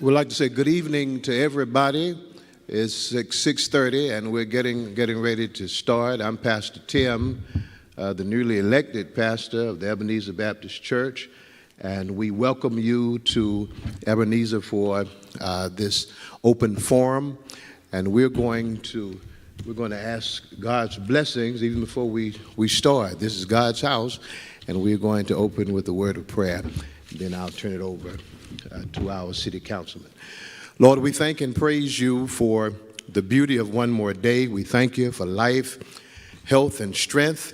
We'd like to say good evening to everybody. It's 6:30, and we're getting ready to start. I'm Pastor Tim, the newly elected pastor of the Ebenezer Baptist Church, and we welcome you to Ebenezer for this open forum. And we're going to ask God's blessings even before we start. This is God's house, and we're going to open with a word of prayer. Then I'll turn it over to our city councilman. Lord, we thank and praise you for the beauty of one more day. We thank you for life, health, and strength.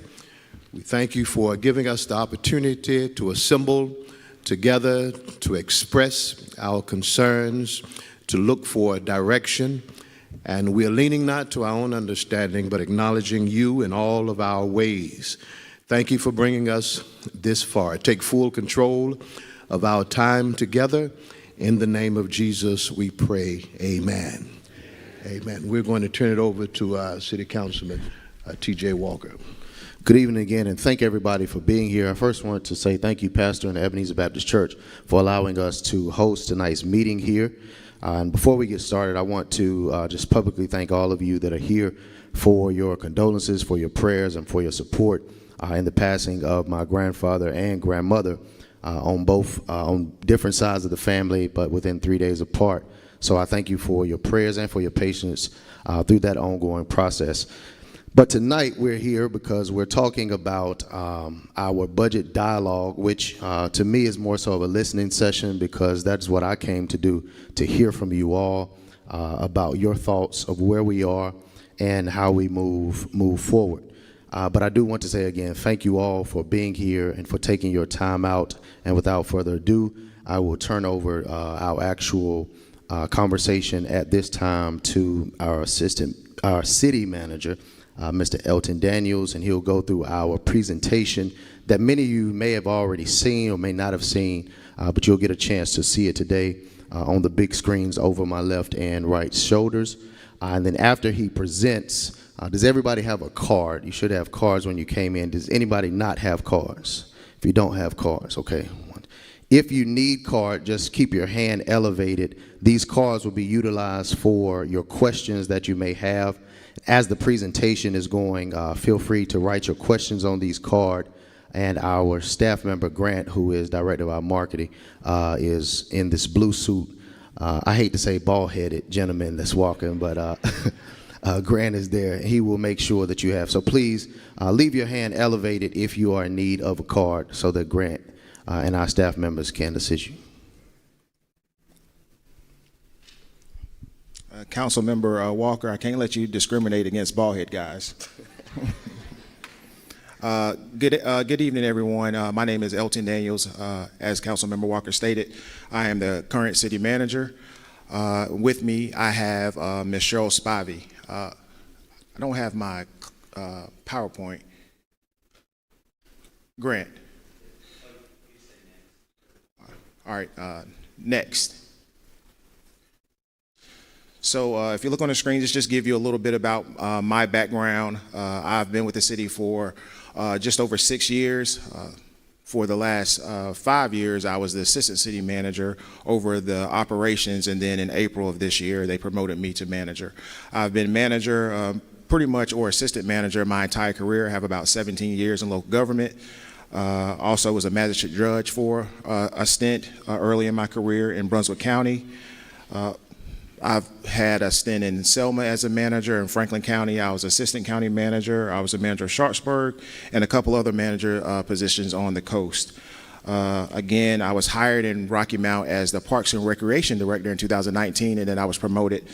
We thank you for giving us the opportunity to assemble together, to express our concerns, to look for direction. And we are leaning not to our own understanding, but acknowledging you in all of our ways. Thank you for bringing us this far. Take full control of our time together. In the name of Jesus, we pray. Amen. Amen. We're going to turn it over to City Councilman T.J. Walker. Good evening again, and thank everybody for being here. I first want to say thank you, Pastor in the Ebenezer Baptist Church, for allowing us to host tonight's meeting here. And before we get started, I want to just publicly thank all of you that are here for your condolences, for your prayers, and for your support in the passing of my grandfather and grandmother. On different sides of the family, but within 3 days apart. So I thank you for your prayers and for your patience through that ongoing process. But tonight we're here because we're talking about our budget dialogue, which to me is more so of a listening session, because that's what I came to do, to hear from you all about your thoughts of where we are and how we move forward. But I do want to say again, thank you all for being here and for taking your time out. And without further ado, I will turn over our actual conversation at this time to our city manager, Mr. Elton Daniels, and he'll go through our presentation that many of you may have already seen or may not have seen, but you'll get a chance to see it today on the big screens over my left and right shoulders. And then after he presents, does everybody have a card? You should have cards when you came in. Does anybody not have cards? If you don't have cards, okay. If you need card, just keep your hand elevated. These cards will be utilized for your questions that you may have. As the presentation is going, feel free to write your questions on these cards. And our staff member, Grant, who is director of our marketing, is in this blue suit. I hate to say bald-headed gentleman that's walking, but Grant is there. He will make sure that you have. So please leave your hand elevated if you are in need of a card, so that Grant and our staff members can assist you. Council Member Walker, I can't let you discriminate against bald-head guys. Good evening, everyone. My name is Elton Daniels. As Councilmember Walker stated, I am the current city manager. With me, I have Ms. Cheryl Spivey. I don't have my PowerPoint. Grant. All right, next. So if you look on the screen, just give you a little bit about my background. I've been with the city for just over 6 years. For the last 5 years, I was the assistant city manager over the operations, and then in April of this year, they promoted me to manager. I've been manager pretty much, or assistant manager, my entire career. I have about 17 years in local government. Also was a magistrate judge for a stint early in my career in Brunswick County. I've had a stint in Selma as a manager. In Franklin County, I was assistant county manager. I was a manager of Sharpsburg, and a couple other manager positions on the coast. Again, I was hired in Rocky Mount as the Parks and Recreation Director in 2019, and then I was promoted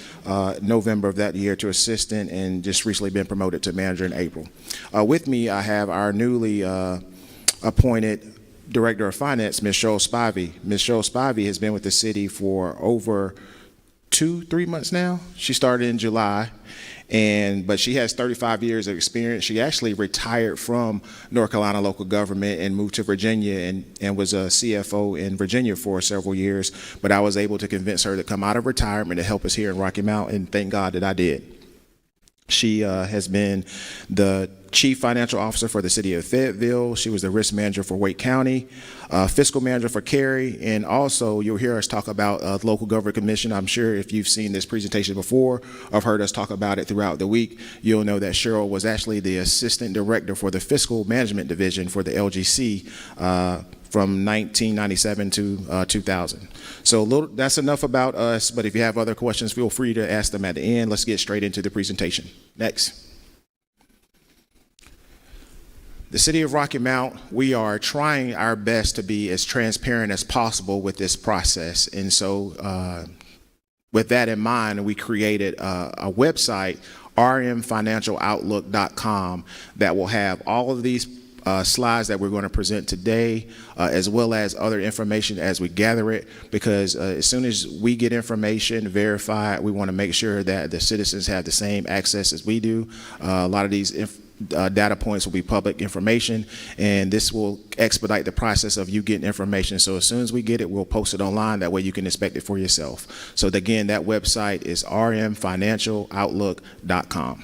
November of that year to assistant, and just recently been promoted to manager in April. With me, I have our newly appointed Director of Finance, Ms. Cheryl Spivey. Ms. Cheryl Spivey has been with the city for over 2-3 months now. She started in July, but she has 35 years of experience. She actually retired from North Carolina local government and moved to Virginia and was a CFO in Virginia for several years. But I was able to convince her to come out of retirement to help us here in Rocky Mount, and thank God that I did. She has been the Chief Financial Officer for the City of Fayetteville. She was the Risk Manager for Wake County, Fiscal Manager for Cary, and also you'll hear us talk about Local Government Commission. I'm sure if you've seen this presentation before or heard us talk about it throughout the week, you'll know that Cheryl was actually the Assistant Director for the Fiscal Management Division for the LGC from 1997 to 2000. So that's enough about us, but if you have other questions, feel free to ask them at the end. Let's get straight into the presentation. Next. The City of Rocky Mount, we are trying our best to be as transparent as possible with this process. And so with that in mind, we created a website, rmfinancialoutlook.com, that will have all of these slides that we're going to present today, as well as other information as we gather it, because as soon as we get information verified, we want to make sure that the citizens have the same access as we do. A lot of these data points will be public information, and this will expedite the process of you getting information. So as soon as we get it, we'll post it online. That way you can inspect it for yourself. So again, that website is rmfinancialoutlook.com.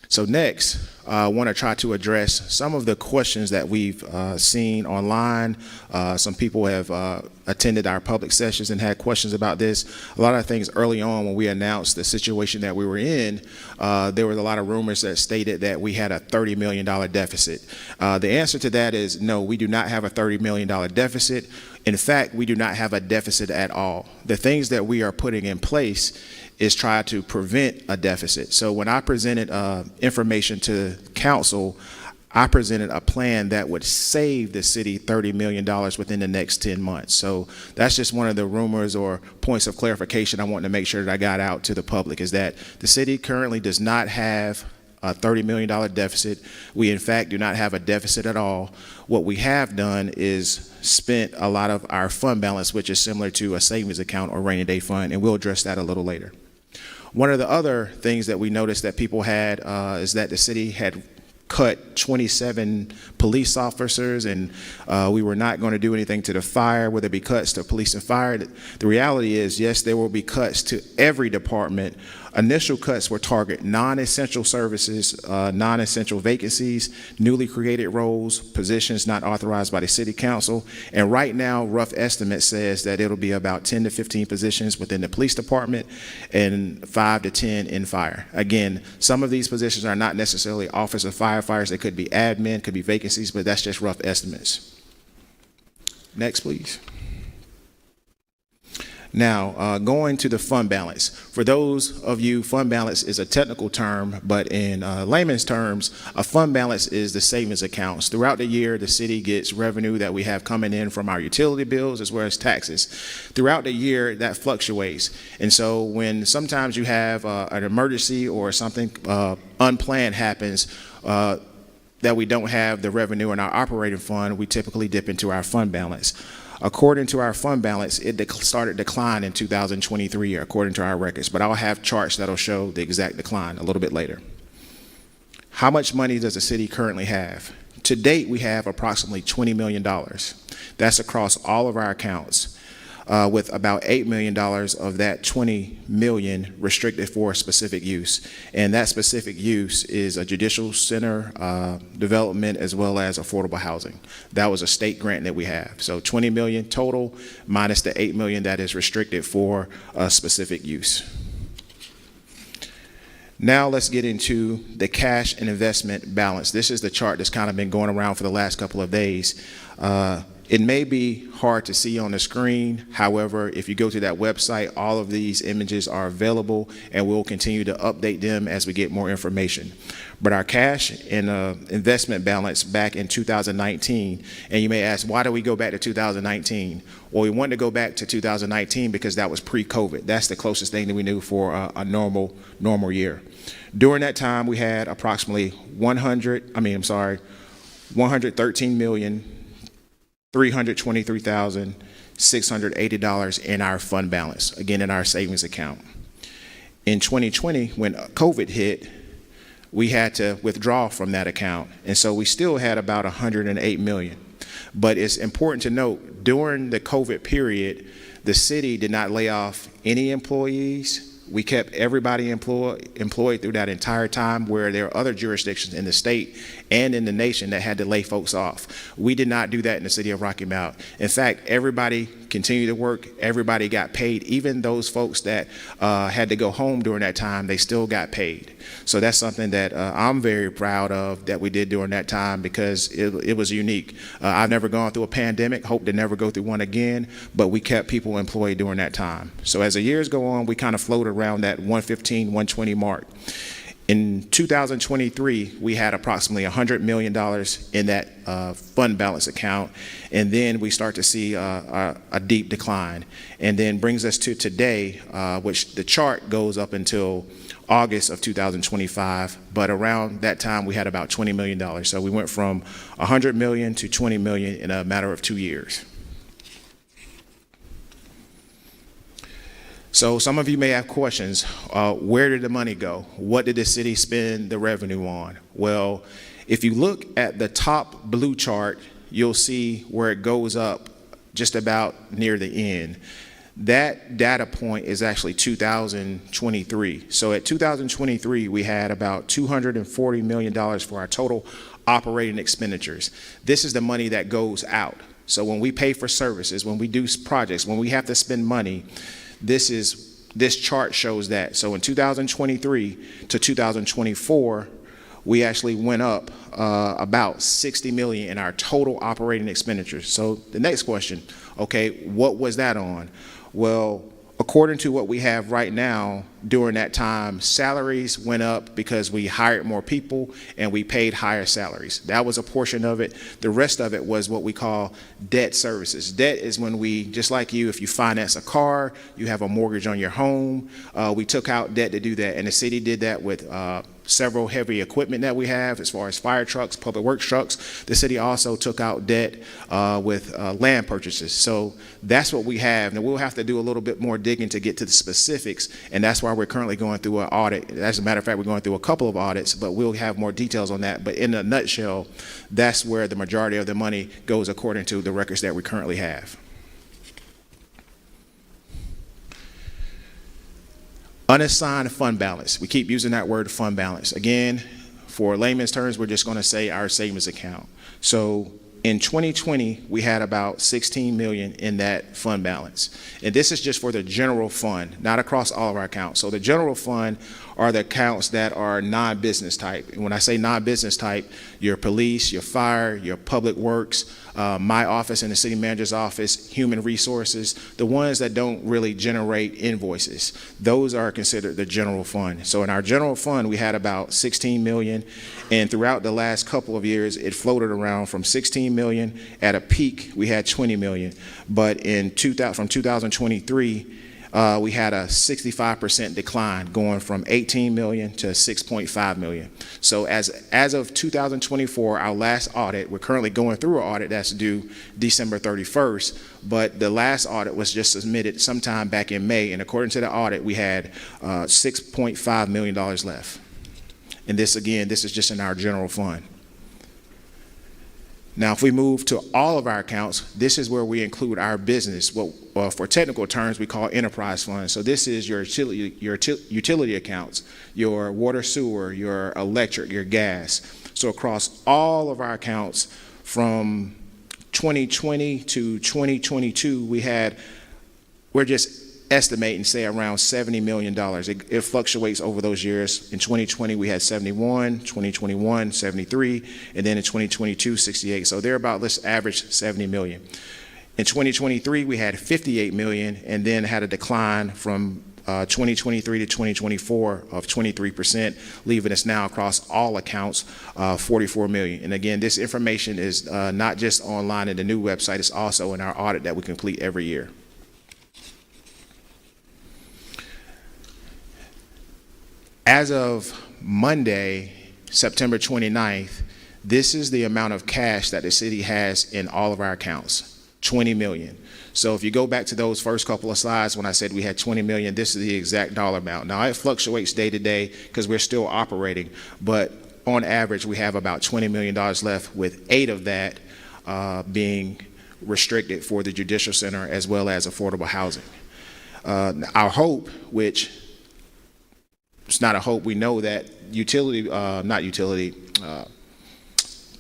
So next, I want to try to address some of the questions that we've seen online. Some people have attended our public sessions and had questions about this. A lot of things early on when we announced the situation that we were in, there was a lot of rumors that stated that we had a $30 million deficit. The answer to that is no, we do not have a $30 million deficit. In fact, we do not have a deficit at all. The things that we are putting in place is try to prevent a deficit. So when I presented information to council, I presented a plan that would save the city $30 million within the next 10 months. So that's just one of the rumors or points of clarification I want to make sure that I got out to the public, is that the city currently does not have a $30 million deficit. We, in fact, do not have a deficit at all. What we have done is spent a lot of our fund balance, which is similar to a savings account or rainy day fund, and we'll address that a little later. One of the other things that we noticed that people had is that the city had cut 27 police officers, and we were not going to do anything to the fire. Will there be cuts to police and fire? The reality is, yes, there will be cuts to every department. Initial cuts were target non-essential services, non-essential vacancies, newly created roles, positions not authorized by the city council. And right now, rough estimate says that it'll be about 10 to 15 positions within the police department and 5 to 10 in fire. Again, some of these positions are not necessarily office of firefighters. They could be admin, could be vacancies, but that's just rough estimates. Next, please. Now, going to the fund balance. For those of you, fund balance is a technical term, but in layman's terms, a fund balance is the savings accounts. Throughout the year, the city gets revenue that we have coming in from our utility bills as well as taxes. Throughout the year, that fluctuates. And so when sometimes you have an emergency or something unplanned happens, that we don't have the revenue in our operating fund, we typically dip into our fund balance. According to our fund balance, it started decline in 2023, according to our records, but I'll have charts that'll show the exact decline a little bit later. How much money does the city currently have? To date, we have approximately $20 million. That's across all of our accounts, with about $8 million of that $20 million restricted for specific use. And that specific use is a judicial center development as well as affordable housing. That was a state grant that we have. So $20 million total minus the $8 million that is restricted for a specific use. Now let's get into the cash and investment balance. This is the chart that's kind of been going around for the last couple of days. It may be hard to see on the screen. However, if you go to that website, all of these images are available, and we'll continue to update them as we get more information. But our cash and investment balance back in 2019, and you may ask, why do we go back to 2019? Well, we wanted to go back to 2019 because that was pre-COVID. That's the closest thing that we knew for a normal year. During that time, we had approximately $113,323,680 in our fund balance, again, in our savings account. In 2020, when COVID hit, we had to withdraw from that account. And so we still had about $108 million. But it's important to note, during the COVID period, the city did not lay off any employees We kept everybody employed through that entire time, where there are other jurisdictions in the state and in the nation that had to lay folks off. We did not do that in the city of Rocky Mount. In fact, everybody continued to work. Everybody got paid. Even those folks that had to go home during that time, they still got paid. So that's something that I'm very proud of that we did during that time, because it was unique. I've never gone through a pandemic, hope to never go through one again, but we kept people employed during that time. So as the years go on, we kind of float around that 115, 120 mark. In 2023, we had approximately $100 million in that fund balance account, and then we start to see a deep decline, and then brings us to today, which the chart goes up until August of 2025, but around that time we had about $20 million. So we went from $100 million to $20 million in a matter of 2 years. So some of you may have questions. Where did the money go? What did the city spend the revenue on? Well, if you look at the top blue chart, you'll see where it goes up just about near the end. That data point is actually 2023. So at 2023, we had about $240 million for our total operating expenditures. This is the money that goes out. So when we pay for services, when we do projects, when we have to spend money, this chart shows that. So in 2023 to 2024, we actually went up about $60 million in our total operating expenditures. So the next question, okay, what was that on? Well, according to what we have right now, during that time, salaries went up because we hired more people and we paid higher salaries. That was a portion of it. The rest of it was what we call debt services. Debt is when we, just like you, if you finance a car, you have a mortgage on your home, we took out debt to do that. And the city did that with several heavy equipment that we have, as far as fire trucks, public works trucks. The city also took out debt with land purchases. So that's what we have. Now we'll have to do a little bit more digging to get to the specifics, and that's why we're currently going through an audit. As a matter of fact, we're going through a couple of audits, but we'll have more details on that. But in a nutshell, that's where the majority of the money goes according to the records that we currently have. Unassigned fund balance. We keep using that word, fund balance. Again, for layman's terms, we're just going to say our savings account. So in 2020, we had about $16 million in that fund balance. And this is just for the general fund, not across all of our accounts. So the general fund are the accounts that are non-business type. And when I say non-business type, your police, your fire, your public works, my office and the city manager's office, human resources, the ones that don't really generate invoices. Those are considered the general fund. So in our general fund, we had about $16 million. And throughout the last couple of years, it floated around from $16 million. At a peak, we had $20 million. But from 2023, we had a 65% decline, going from 18 million to 6.5 million. So as of 2024, our last audit, we're currently going through an audit that's due December 31st, but the last audit was just submitted sometime back in May, and according to the audit, we had $6.5 million left. And this is just in our general fund. Now, if we move to all of our accounts, this is where we include our business, what for technical terms we call enterprise funds. So this is your utility accounts, your water, sewer, your electric, your gas. So across all of our accounts from 2020 to 2022, we're just estimating, say, around $70 million. It fluctuates over those years. In 2020, we had 71, 2021, 73, and then in 2022, 68. So they're about, let's average 70 million. In 2023, we had 58 million, and then had a decline from 2023 to 2024 of 23%, leaving us now across all accounts 44 million. And again, this information is not just online in the new website, it's also in our audit that we complete every year. As of Monday, September 29th, this is the amount of cash that the city has in all of our accounts, 20 million. So if you go back to those first couple of slides when I said we had 20 million, this is the exact dollar amount. Now it fluctuates day to day because we're still operating, but on average we have about $20 million left, with 8 of that being restricted for the judicial center as well as affordable housing. Our hope, which it's not a hope, we know that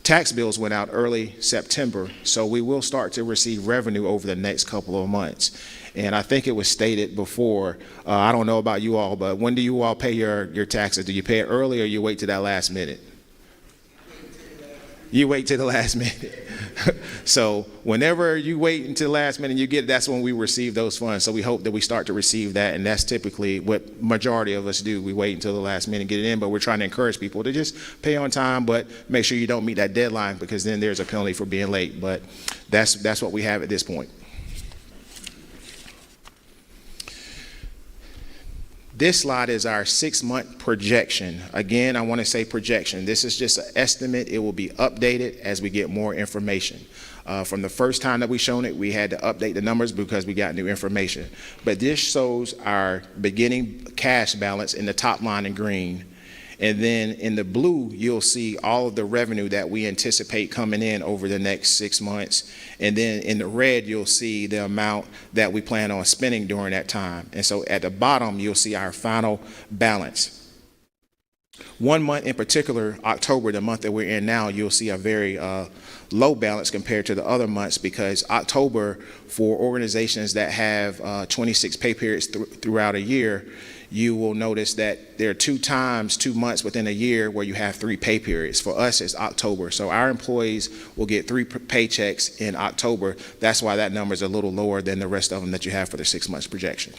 tax bills went out early September, so we will start to receive revenue over the next couple of months. And I think it was stated before, I don't know about you all, but when do you all pay your taxes? Do you pay it early or you wait to that last minute? You wait to the last minute. So whenever you wait until the last minute you get it, that's when we receive those funds. So we hope that we start to receive that, and that's typically what majority of us do. We wait until the last minute and get it in, but we're trying to encourage people to just pay on time, but make sure you don't meet that deadline, because then there's a penalty for being late. But that's what we have at this point. This slide is our 6-month projection. Again, I want to say projection. This is just an estimate. It will be updated as we get more information. From the first time that we shown it, we had to update the numbers because we got new information. But this shows our beginning cash balance in the top line in green. And then in the blue, you'll see all of the revenue that we anticipate coming in over the next 6 months. And then in the red, you'll see the amount that we plan on spending during that time. And so at the bottom, you'll see our final balance. 1 month in particular, October, the month that we're in now, you'll see a very low balance compared to the other months, because October, for organizations that have 26 pay periods throughout a year, you will notice that there are 2 months within a year where you have 3 pay periods. For us, it's October. So our employees will get 3 paychecks in October. That's why that number is a little lower than the rest of them that you have for the 6 months projection.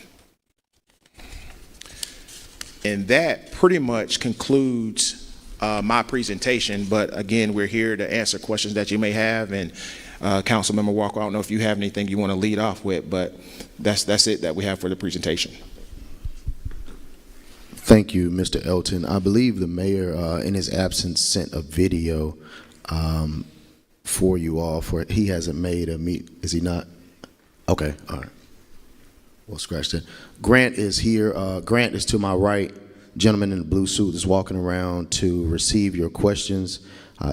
And that pretty much concludes my presentation. But again, we're here to answer questions that you may have. And Councilmember Walker, I don't know if you have anything you want to lead off with, but that's it that we have for the presentation. Thank you, Mr. Elton. I believe the mayor, in his absence, sent a video for you all. He hasn't made a meet. Is he not? Okay, all right. We'll scratch that. Grant is here. Grant is to my right. Gentleman in the blue suit is walking around to receive your questions.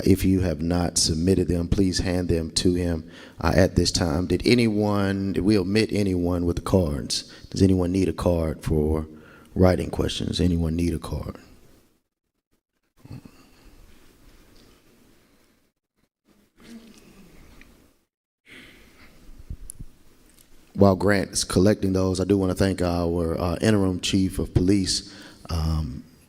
If you have not submitted them, please hand them to him at this time. Did we omit anyone with the cards? Does anyone need a card for writing questions? Anyone need a card? While Grant is collecting those, I do want to thank our interim chief of police,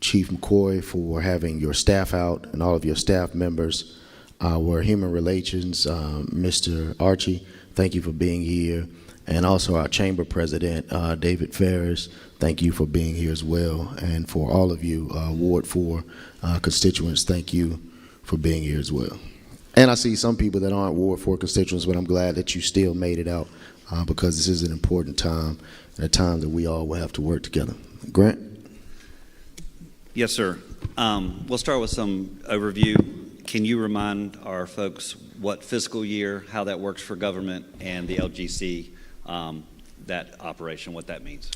Chief McCoy, for having your staff out and all of your staff members. Our human relations, Mr. Archie, thank you for being here. And also our chamber president, David Ferris, thank you for being here as well. And for all of you Ward 4 constituents, thank you for being here as well. And I see some people that aren't Ward 4 constituents, but I'm glad that you still made it out because this is an important time, and a time that we all will have to work together. Grant? Yes, sir. We'll start with some overview. Can you remind our folks what fiscal year, how that works for government and the LGC, that operation, what that means?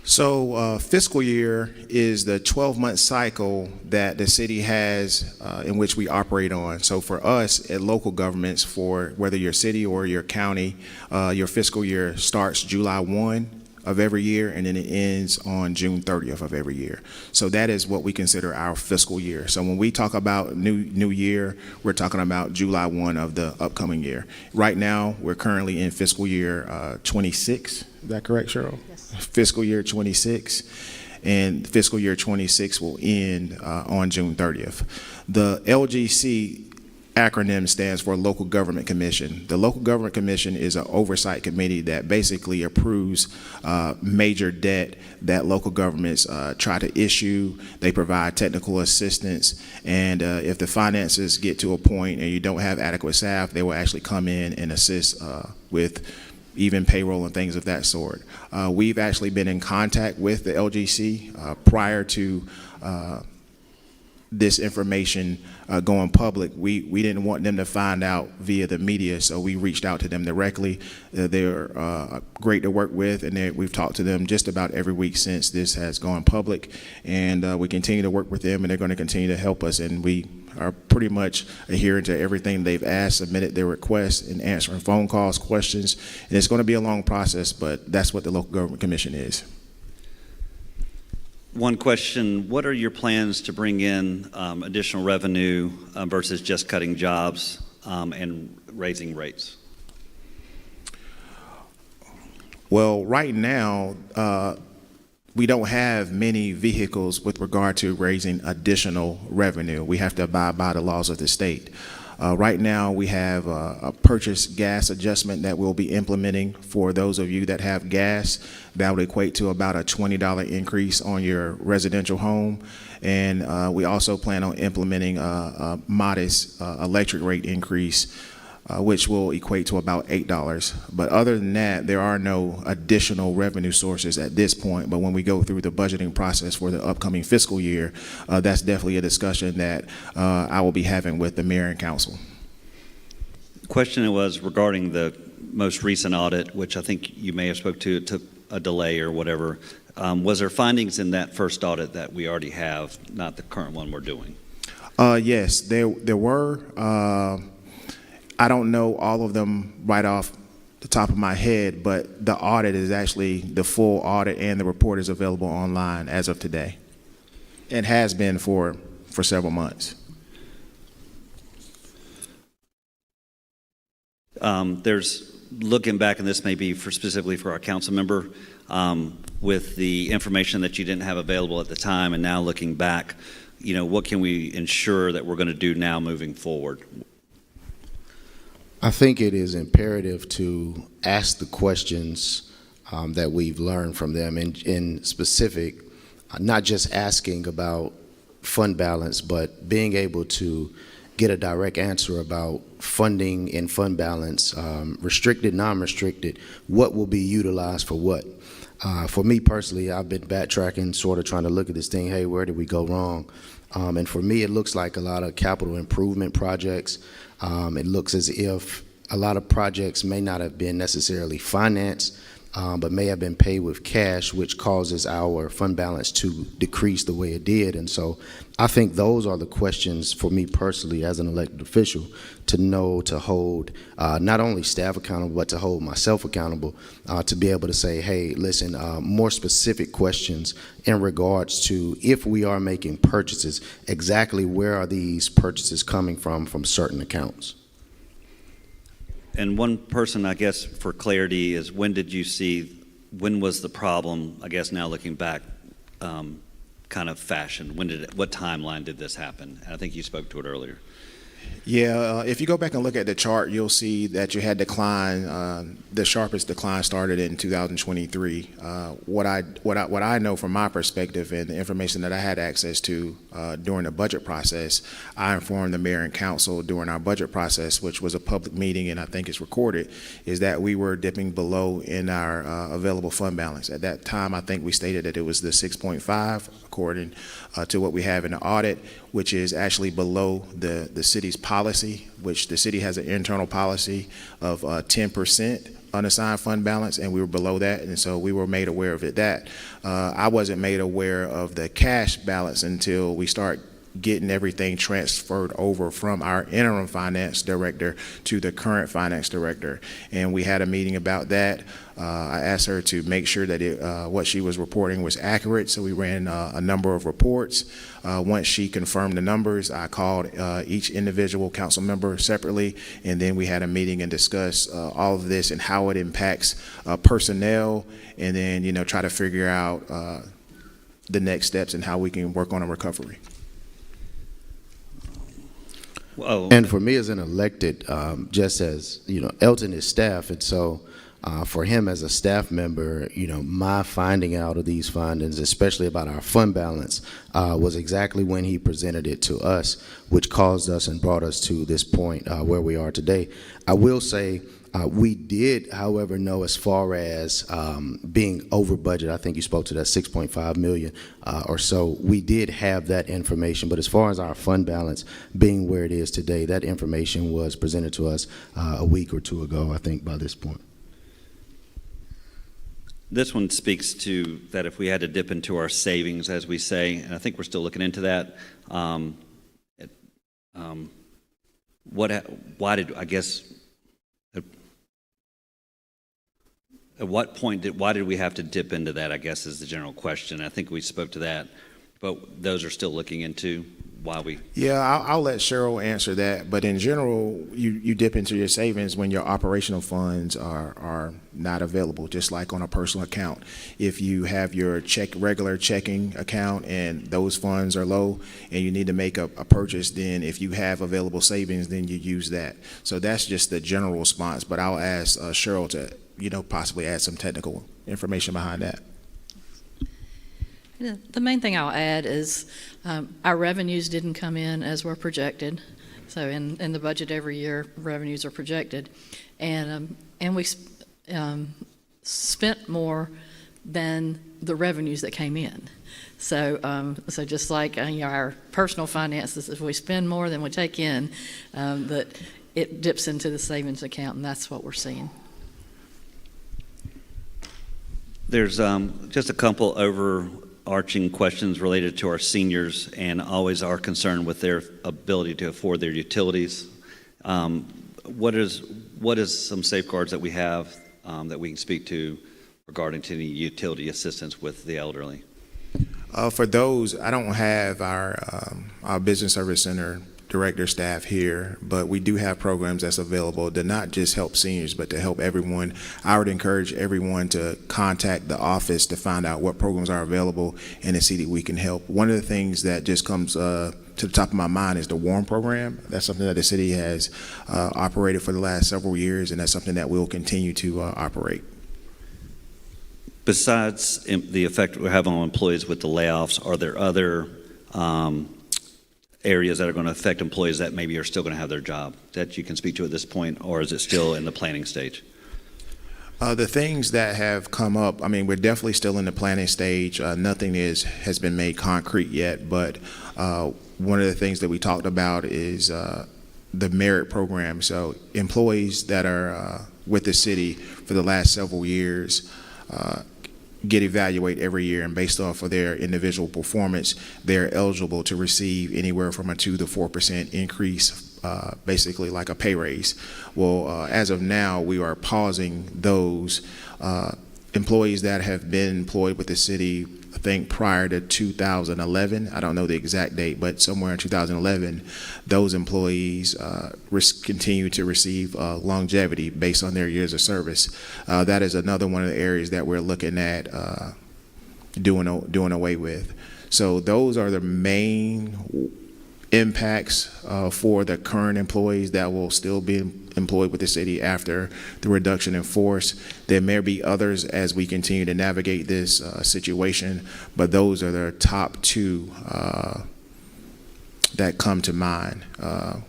So fiscal year is the 12-month cycle that the city has in which we operate on. So for us at local governments, for whether your city or your county, your fiscal year starts July 1 of every year, and then it ends on June 30th of every year. So that is what we consider our fiscal year. So when we talk about new year, we're talking about July 1 of the upcoming year. Right now, we're currently in fiscal year 26. Is that correct, Cheryl? Yes. Fiscal year 26. And fiscal year 26 will end on June 30th. The LGC acronym stands for Local Government Commission. The Local Government Commission is an oversight committee that basically approves major debt that local governments try to issue. They provide technical assistance, and if the finances get to a point and you don't have adequate staff, they will actually come in and assist with even payroll and things of that sort. We've actually been in contact with the LGC prior to this information going public. We didn't want them to find out via the media, so we reached out to them directly. They're great to work with, and we've talked to them just about every week since this has gone public, and we continue to work with them, and they're going to continue to help us, and we are pretty much adhering to everything they've asked, submitted their requests, and answering phone calls, questions, and it's going to be a long process, but that's what the Local Government Commission is. One question, what are your plans to bring in additional revenue versus just cutting jobs and raising rates? Well, right now, we don't have many vehicles with regard to raising additional revenue. We have to abide by the laws of the state. Right now, we have a purchase gas adjustment that we'll be implementing for those of you that have gas. That would equate to about a $20 increase on your residential home. And we also plan on implementing a modest electric rate increase, which will equate to about $8. But other than that, there are no additional revenue sources at this point. But when we go through the budgeting process for the upcoming fiscal year, that's definitely a discussion that I will be having with the mayor and council. The question was regarding the most recent audit, which I think you may have spoke to. It took a delay or whatever. Was there findings in that first audit that we already have, not the current one we're doing? Yes, there were. I don't know all of them right off the top of my head, but the audit is actually, the full audit and the report is available online as of today, and has been for several months. There's, looking back, and this may be specifically for our council member, with the information that you didn't have available at the time, and now looking back, what can we ensure that we're going to do now moving forward? I think it is imperative to ask the questions that we've learned from them in specific, not just asking about fund balance, but being able to get a direct answer about funding and fund balance, restricted, non-restricted, what will be utilized for what. For me personally, I've been backtracking, sort of trying to look at this thing, hey, where did we go wrong? And for me, it looks like a lot of capital improvement projects. It looks as if a lot of projects may not have been necessarily financed, but may have been paid with cash, which causes our fund balance to decrease the way it did. And so I think those are the questions for me personally as an elected official to know, to hold not only staff accountable, but to hold myself accountable, to be able to say, hey, listen, more specific questions in regards to if we are making purchases, exactly where are these purchases coming from certain accounts. And one person, I guess, for clarity, is when was the problem, I guess now looking back, kind of fashioned? What timeline did this happen? And I think you spoke to it earlier. Yeah, if you go back and look at the chart, you'll see that you had decline. The sharpest decline started in 2023. What I know from my perspective and the information that I had access to during the budget process, I informed the mayor and council during our budget process, which was a public meeting and I think it's recorded, is that we were dipping below in our available fund balance. At that time, I think we stated that it was the 6.5, according to what we have in the audit, which is actually below the city's policy, which the city has an internal policy of 10% unassigned fund balance, and we were below that, and so we were made aware of it. I wasn't made aware of the cash balance until we start getting everything transferred over from our interim finance director to the current finance director. And we had a meeting about that. I asked her to make sure that what she was reporting was accurate, so we ran a number of reports. Once she confirmed the numbers, I called each individual council member separately, and then we had a meeting and discussed all of this and how it impacts personnel, and then try to figure out the next steps and how we can work on a recovery. Whoa. And for me as an elected, just as, Elton is staff, and so for him as a staff member, my finding out of these findings, especially about our fund balance, was exactly when he presented it to us, which caused us and brought us to this point where we are today. I will say we did, however, know as far as being over budget. I think you spoke to that 6.5 million or so. We did have that information, but as far as our fund balance being where it is today, that information was presented to us a week or two ago, I think, by this point. This one speaks to that if we had to dip into our savings, as we say, and I think we're still looking into that. At what point why did we have to dip into that, I guess, is the general question. I think we spoke to that, but those are still looking into why we. Yeah, I'll let Cheryl answer that. But in general, you dip into your savings when your operational funds are not available, just like on a personal account. If you have your regular checking account and those funds are low and you need to make a purchase, then if you have available savings, then you use that. So that's just the general response. But I'll ask Cheryl to possibly add some technical information behind that. The main thing I'll add is our revenues didn't come in as were projected. So in the budget every year, revenues are projected. And we spent more than the revenues that came in. So just like our personal finances, if we spend more than we take in, that it dips into the savings account, and that's what we're seeing. There's just a couple overarching questions related to our seniors and always our concern with their ability to afford their utilities. What is some safeguards that we have that we can speak to regarding to any utility assistance with the elderly? For those, I don't have our business service center director staff here, but we do have programs that's available to not just help seniors, but to help everyone. I would encourage everyone to contact the office to find out what programs are available and to see that we can help. One of the things that just comes to the top of my mind is the WARM program. That's something that the city has operated for the last several years, and that's something that we'll continue to operate. Besides the effect we have on employees with the layoffs, are there other areas that are going to affect employees that maybe are still going to have their job that you can speak to at this point, or is it still in the planning stage? The things that have come up, I mean, we're definitely still in the planning stage. Nothing has been made concrete yet, but one of the things that we talked about is the merit program. So employees that are with the city for the last several years get evaluated every year, and based off of their individual performance, they're eligible to receive anywhere from a 2 to 4% increase, basically like a pay raise. Well, as of now, we are pausing those employees that have been employed with the city, I think prior to 2011. I don't know the exact date, but somewhere in 2011, those employees continue to receive longevity based on their years of service. That is another one of the areas that we're looking at doing away with. So those are the main impacts for the current employees that will still be employed with the city after the reduction in force. There may be others as we continue to navigate this situation, but those are the top two that come to mind.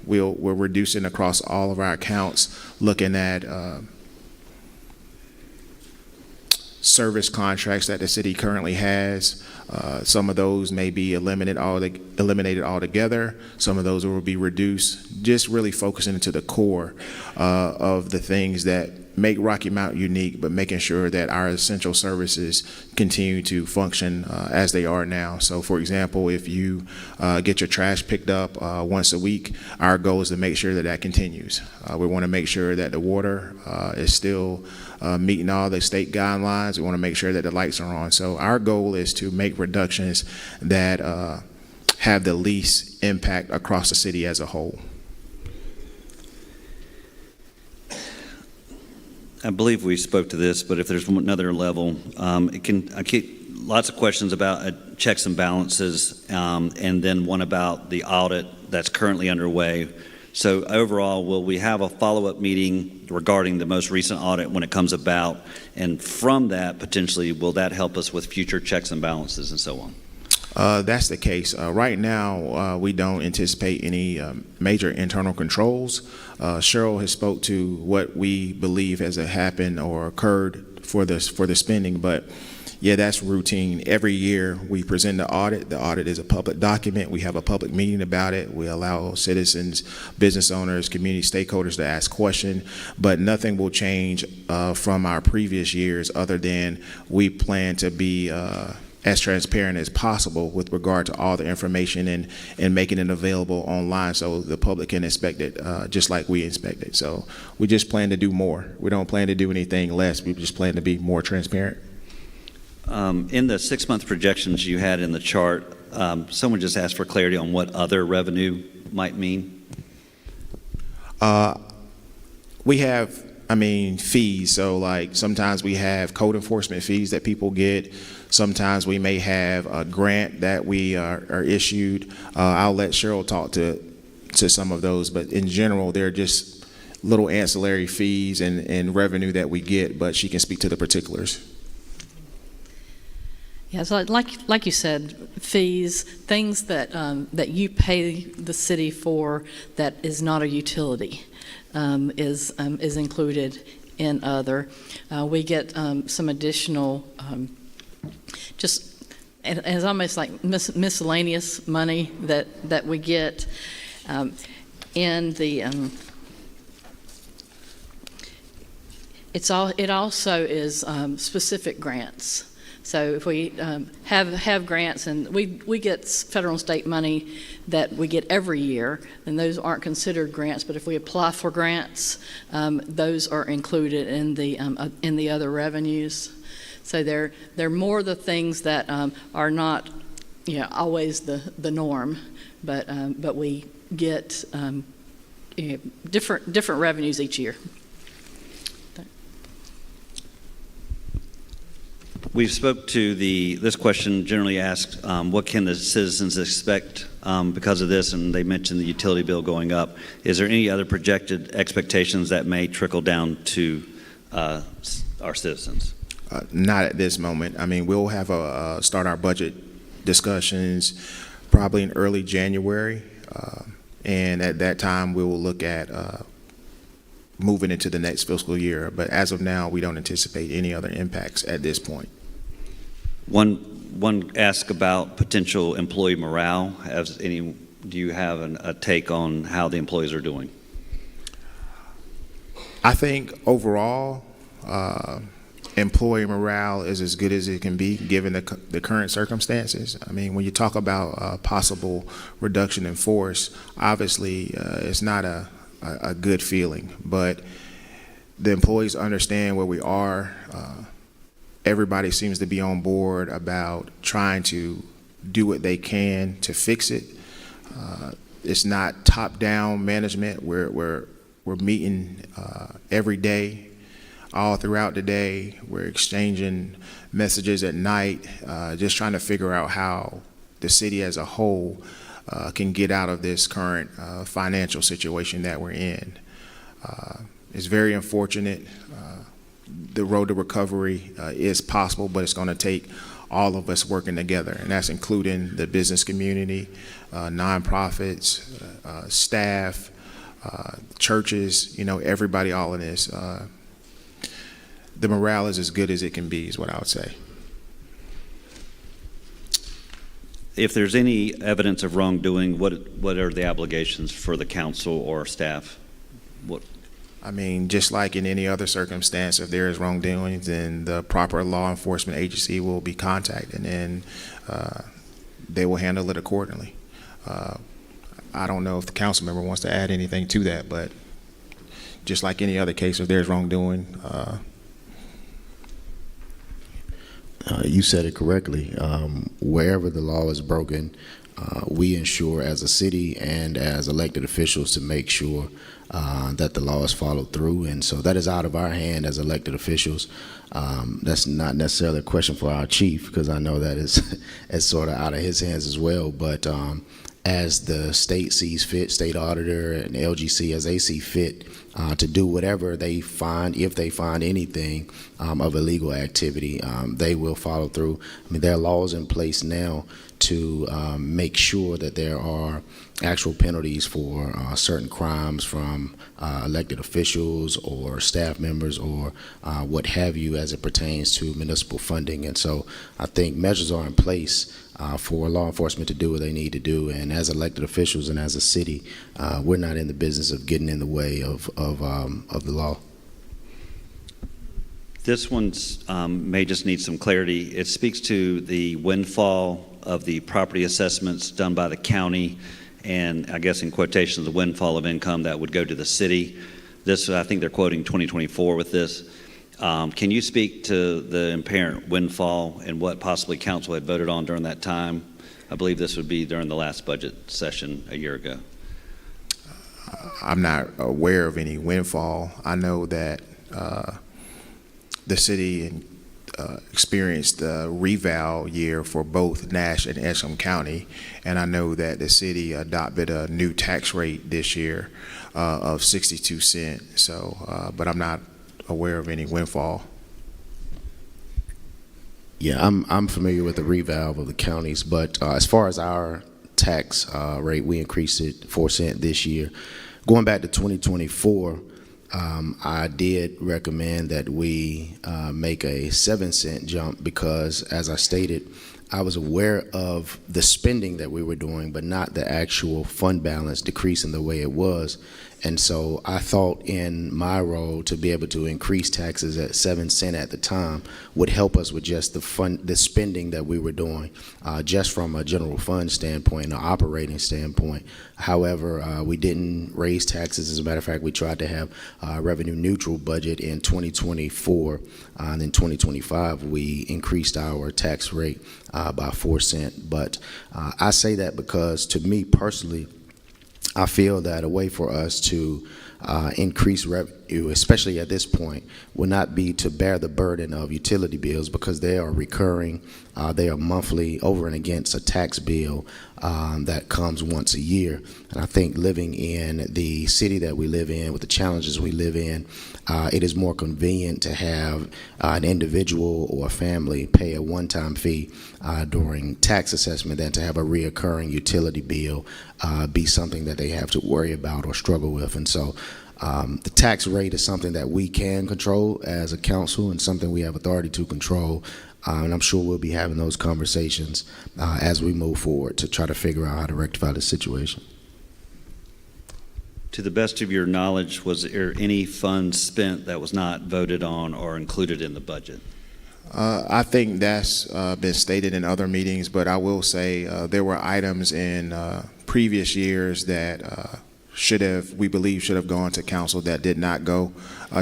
We're reducing across all of our accounts, looking at service contracts that the city currently has. Some of those may be eliminated altogether. Some of those will be reduced. Just really focusing into the core of the things that make Rocky Mount unique, but making sure that our essential services continue to function as they are now. So, for example, if you get your trash picked up once a week, our goal is to make sure that that continues. We want to make sure that the water is still meeting all the state guidelines. We want to make sure that the lights are on. So our goal is to make reductions that have the least impact across the city as a whole. I believe we spoke to this, but if there's another level, I keep lots of questions about checks and balances, and then one about the audit that's currently underway. So overall, will we have a follow-up meeting regarding the most recent audit when it comes about? And from that, potentially, will that help us with future checks and balances and so on? That's the case. Right now, we don't anticipate any major internal controls. Cheryl has spoke to what we believe has happened or occurred for the spending, but yeah, that's routine. Every year we present the audit. The audit is a public document. We have a public meeting about it. We allow citizens, business owners, community stakeholders to ask questions, but nothing will change from our previous years other than we plan to be as transparent as possible with regard to all the information and making it available online so the public can inspect it just like we inspect it. So we just plan to do more. We don't plan to do anything less. We just plan to be more transparent. In the 6-month projections you had in the chart, someone just asked for clarity on what other revenue might mean. We have, fees. So like sometimes we have code enforcement fees that people get. Sometimes we may have a grant that we are issued. I'll let Cheryl talk to some of those, but in general, they're just little ancillary fees and revenue that we get, but she can speak to the particulars. Yeah, so like you said, fees, things that that you pay the city for that is not a utility is included in other. We get some additional, just as almost like miscellaneous money that we get in the. It also is specific grants. So if we have grants, and we get federal and state money that we get every year, and those aren't considered grants. But if we apply for grants, those are included in the other revenues. So they're more the things that are not, always the norm, but we get different revenues each year. We spoke to this question generally asked, what can the citizens expect because of this? And they mentioned the utility bill going up. Is there any other projected expectations that may trickle down to our citizens? Not at this moment. We'll have start our budget discussions probably in early January. And at that time, we will look at moving into the next fiscal year. But as of now, we don't anticipate any other impacts at this point. One ask about potential employee morale. Do you have a take on how the employees are doing? I think overall, employee morale is as good as it can be given the current circumstances. When you talk about possible reduction in force, obviously it's not a good feeling, but the employees understand where we are. Everybody seems to be on board about trying to do what they can to fix it. It's not top-down management. We're meeting every day, all throughout the day. We're exchanging messages at night, just trying to figure out how the city as a whole can get out of this current financial situation that we're in. It's very unfortunate. The road to recovery is possible, but it's going to take all of us working together, and that's including the business community, nonprofits, staff, churches, everybody all in this. The morale is as good as it can be is what I would say. If there's any evidence of wrongdoing, what are the obligations for the council or staff? Just like in any other circumstance, if there is wrongdoing, then the proper law enforcement agency will be contacted, and they will handle it accordingly. I don't know if the council member wants to add anything to that, but just like any other case, if there's wrongdoing. You said it correctly. Wherever the law is broken, we ensure as a city and as elected officials to make sure that the law is followed through. And so that is out of our hand as elected officials. That's not necessarily a question for our chief, because I know that is sort of out of his hands as well. But as the state sees fit, state auditor and LGC, as they see fit to do whatever they find, if they find anything of illegal activity, they will follow through. There are laws in place now to make sure that there are actual penalties for certain crimes from elected officials or staff members or what have you as it pertains to municipal funding. And so I think measures are in place for law enforcement to do what they need to do. And as elected officials and as a city, we're not in the business of getting in the way of the law. This one's may just need some clarity. It speaks to the windfall of the property assessments done by the county, and I guess in quotations, the windfall of income that would go to the city. This, I think they're quoting 2024 with this. Can you speak to the apparent windfall and what possibly council had voted on during that time? I believe this would be during the last budget session a year ago. I'm not aware of any windfall. I know that the city experienced a reval year for both Nash and Esham County, and I know that the city adopted a new tax rate this year of 62 cents. So, but I'm not aware of any windfall. Yeah, I'm familiar with the revalve of the counties, but as far as our tax rate, we increased it 4 cents this year. Going back to 2024, I did recommend that we make a 7 cent jump because, as I stated, I was aware of the spending that we were doing, but not the actual fund balance decreasing the way it was. And so I thought in my role to be able to increase taxes at 7 cents at the time would help us with just the spending that we were doing, just from a general fund standpoint, an operating standpoint. However, we didn't raise taxes. As a matter of fact, we tried to have a revenue neutral budget in 2024, and in 2025 we increased our tax rate by 4 cents. But I say that because, to me personally, I feel that a way for us to increase revenue, especially at this point, will not be to bear the burden of utility bills because they are recurring, they are monthly, over and against a tax bill that comes once a year. And I think living in the city that we live in, with the challenges we live in, it is more convenient to have an individual or a family pay a one-time fee during tax assessment than to have a reoccurring utility bill be something that they have to worry about or struggle with. And so the tax rate is something that we can control as a council and something we have authority to control. And I'm sure we'll be having those conversations as we move forward to try to figure out how to rectify this situation. To the best of your knowledge, was there any funds spent that was not voted on or included in the budget? I think that's been stated in other meetings, but I will say there were items in previous years that we believe should have gone to council that did not go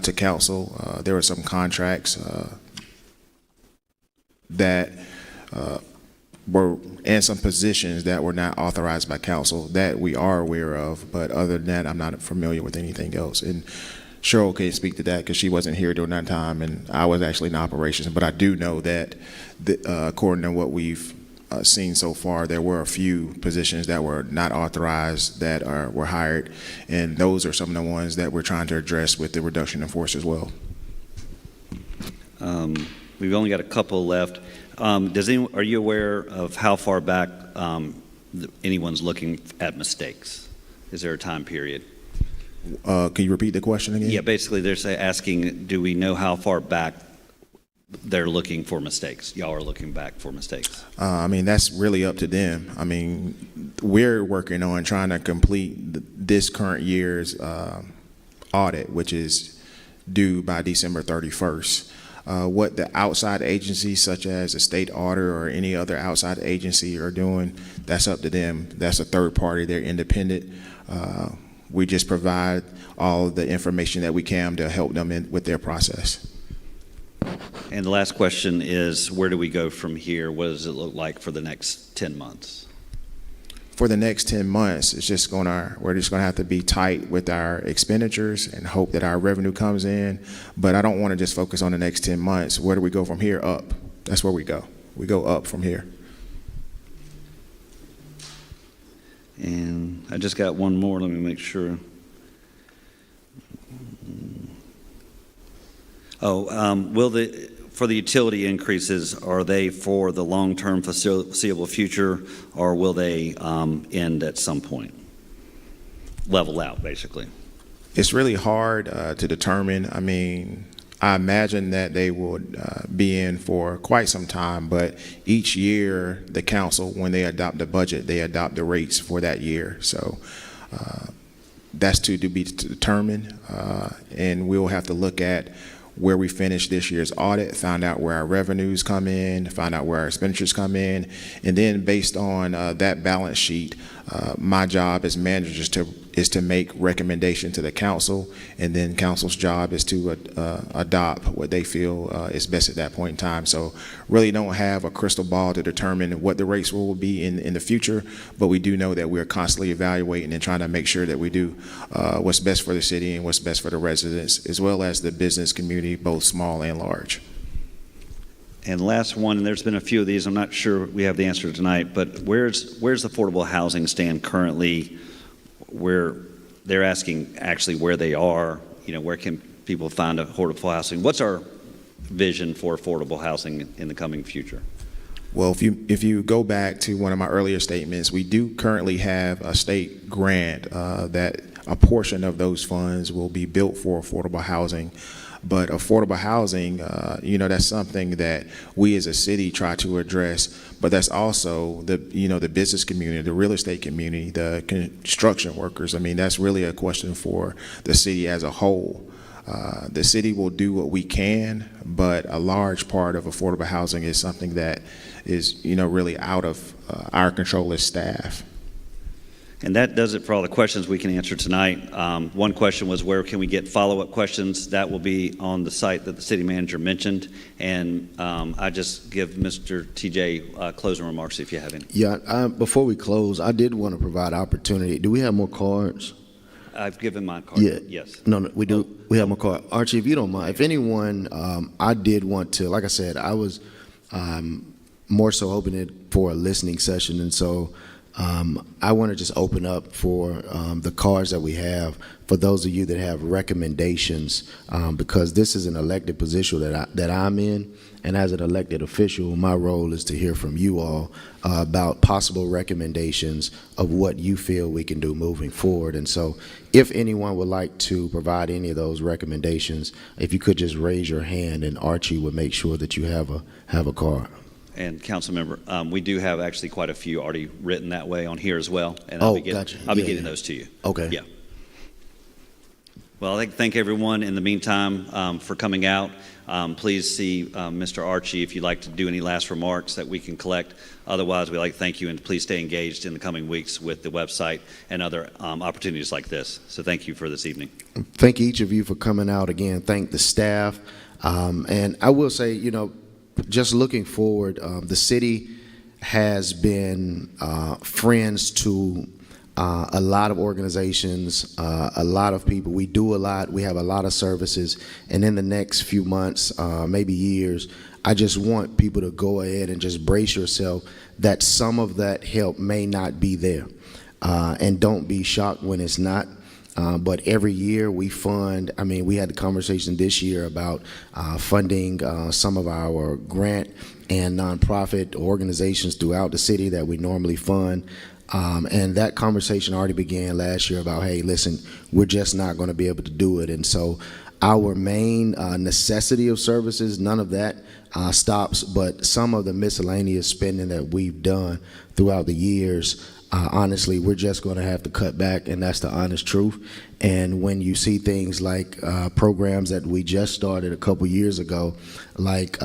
to council. There were some contracts that were in some positions that were not authorized by council that we are aware of, but other than that, I'm not familiar with anything else. And Cheryl can speak to that because she wasn't here during that time, and I was actually in operations. But I do know that, according to what we've seen so far, there were a few positions that were not authorized that were hired, and those are some of the ones that we're trying to address with the reduction in force as well. We've only got a couple left. Are you aware of how far back anyone's looking at mistakes? Is there a time period? Can you repeat the question again? Yeah, basically they're asking, do we know how far back they're looking for mistakes? Y'all are looking back for mistakes. I mean, that's really up to them. I mean, we're working on trying to complete this current year's audit, which is due by December 31st. What the outside agencies, such as a state auditor or any other outside agency, are doing, that's up to them. That's a third party. They're independent. We just provide all the information that we can to help them with their process. And the last question is, where do we go from here? What does it look like for the next 10 months? For the next 10 months, we're just going to have to be tight with our expenditures and hope that our revenue comes in. But I don't want to just focus on the next 10 months. Where do we go from here? Up. That's where we go. We go up from here. And I just got one more. Let me make sure. For the utility increases, are they for the long-term foreseeable future, or will they end at some point? Level out, basically. It's really hard to determine. I mean, I imagine that they would be in for quite some time, but each year the council, when they adopt the budget, they adopt the rates for that year. So that's to be determined, and we'll have to look at where we finished this year's audit, found out where our revenues come in, found out where our expenditures come in, and then based on that balance sheet, my job as manager is to make recommendation to the council, and then council's job is to adopt what they feel is best at that point in time. So really don't have a crystal ball to determine what the rates will be in the future, but we do know that we're constantly evaluating and trying to make sure that we do what's best for the city and what's best for the residents, as well as the business community, both small and large. And last one, and there's been a few of these, I'm not sure we have the answer tonight, but where's affordable housing stand currently? Where they're asking actually where they are, where can people find affordable housing? What's our vision for affordable housing in the coming future? Well, if you go back to one of my earlier statements, we do currently have a state grant that a portion of those funds will be built for affordable housing. But affordable housing, that's something that we as a city try to address. But that's also the business community, the real estate community, the construction workers. I mean, that's really a question for the city as a whole. The city will do what we can, but a large part of affordable housing is something that is, really out of our control as staff. And that does it for all the questions we can answer tonight. One question was, where can we get follow-up questions? That will be on the site that the city manager mentioned. And I just give Mr. TJ closing remarks if you have any. Yeah, before we close, I did want to provide opportunity. Do we have more cards? I've given my card. Yeah. Yes. No, we do. We have more cards. Archie, if you don't mind, if anyone, I did want to, like I said, I was more so hoping it for a listening session. And so I want to just open up for the cards that we have for those of you that have recommendations, because this is an elected position that I'm in, and as an elected official, my role is to hear from you all about possible recommendations of what you feel we can do moving forward. And so if anyone would like to provide any of those recommendations, if you could just raise your hand, and Archie would make sure that you have a card. And council member, we do have actually quite a few already written that way on here as well. And gotcha. I'll be getting those to you. Okay. Yeah. Well, I'd like to thank everyone in the meantime for coming out. Please see Mr. Archie if you'd like to do any last remarks that we can collect. Otherwise, we'd like to thank you, and please stay engaged in the coming weeks with the website and other opportunities like this. So thank you for this evening. Thank each of you for coming out again. Thank the staff. And I will say, just looking forward, the city has been friends to a lot of organizations, a lot of people. We do a lot. We have a lot of services. And in the next few months, maybe years, I just want people to go ahead and just brace yourself that some of that help may not be there. And don't be shocked when it's not. But every year we fund, we had the conversation this year about funding some of our grant and nonprofit organizations throughout the city that we normally fund. And that conversation already began last year about, hey, listen, we're just not going to be able to do it. And so our main necessity of services, none of that stops, but some of the miscellaneous spending that we've done throughout the years, honestly, we're just going to have to cut back, and that's the honest truth. And when you see things like programs that we just started a couple years ago, like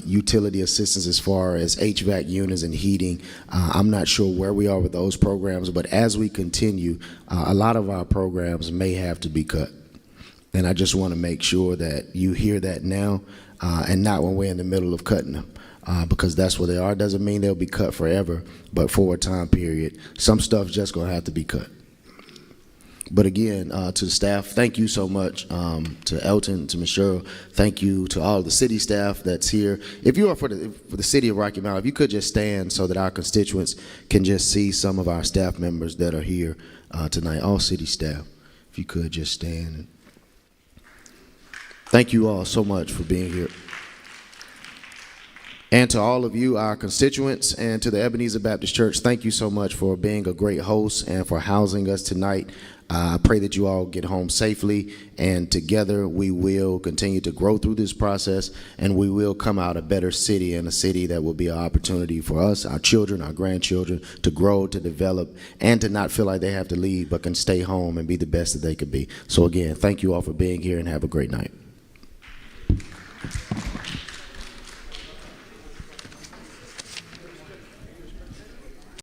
utility assistance as far as HVAC units and heating, I'm not sure where we are with those programs, but as we continue, a lot of our programs may have to be cut. And I just want to make sure that you hear that now, and not when we're in the middle of cutting them. Because that's where they are. Doesn't mean they'll be cut forever, but for a time period, some stuff's just going to have to be cut. But again, to the staff, thank you so much. To Elton, to Ms. Cheryl, thank you to all the city staff that's here. If you are for the city of Rocky Mount, if you could just stand so that our constituents can just see some of our staff members that are here tonight, all city staff, if you could just stand. Thank you all so much for being here. And to all of you, our constituents, and to the Ebenezer Baptist Church, thank you so much for being a great host and for housing us tonight. I pray that you all get home safely, and together we will continue to grow through this process, and we will come out a better city, and a city that will be an opportunity for us, our children, our grandchildren, to grow, to develop, and to not feel like they have to leave, but can stay home and be the best that they could be. So again, thank you all for being here, and have a great night.